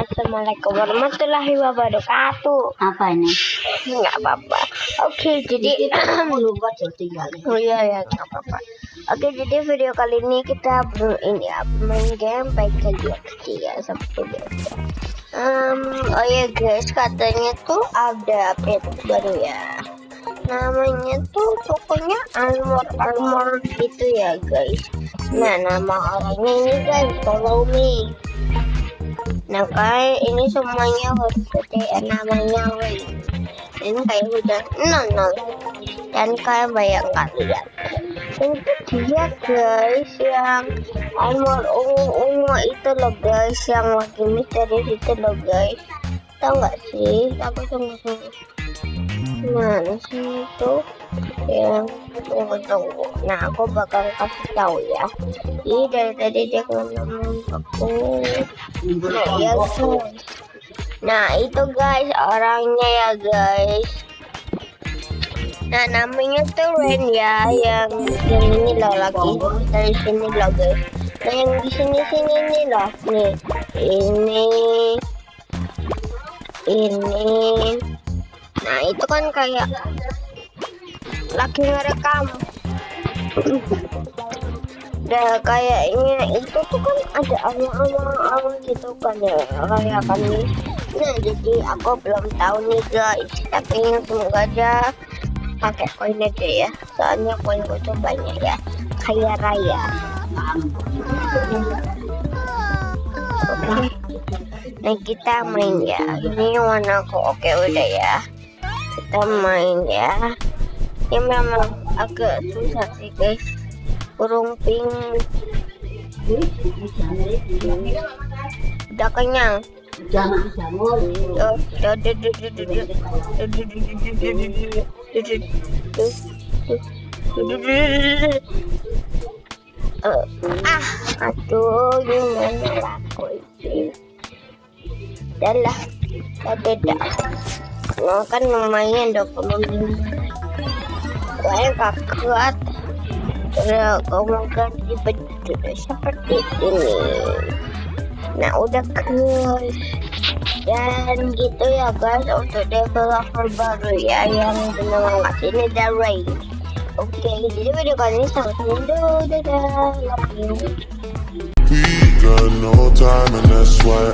Assalamualaikum warahmatullahi wabarakatuh. Apa ini? Nggak apa-apa. Oke, jadi lupa tinggal. oh iya ya, nggak apa-apa. Oke, jadi video kali ini kita main game Package ya seperti biasa. Oh ya guys, katanya tuh ada update baru ya. Namanya tuh pokoknya armor gitu ya guys. Nah, nama orangnya ini guys, follow me. Nah, kayak ini semuanya harus gede, namanya Ray. Ini kayak hujan nol dan kayak bayangkan lihat. Itu dia guys yang armor ungu itu loh guys, yang lagi misterius itu loh guys. Tahu nggak sih? Aku tunggu. Mana sih itu yang tunggu. Nah, aku bakal kasih tahu ya. Ini dari tadi dia ngomong aku. Nah, ya guys. Nah, itu guys orangnya ya guys. Nah, namanya tuh Ren ya, yang ini loh lagi dari sini loh guys. Nah, yang di sini nih loh, nih. Ini. Nah, itu kan kayak lagi ngerekam. Nah, kayaknya itu tuh kan ada awal gitu kan ya, kayak kan nih. Nah, jadi aku belum tahu nih guys, tapi semoga aja pakai koin aja ya, soalnya koinku tuh banyak ya, kaya raya. Oke. Nah, kita main ya. Ini warna aku oke udah ya. Kita main ya. Ini memang agak susah sih guys. Burung pink. Udah kenyang. Aduh, gimana aku ini? Dah. Nah, kan lumayan 25. Saya kaget. Terus kemudian dibentuk seperti ini. Nah, udah guys. Dan gitu ya guys untuk developer baru ya yang benar ini The Ray. Oke, jadi video kali ini sampai sini dulu. Dadah. Love you. We got no time and that's why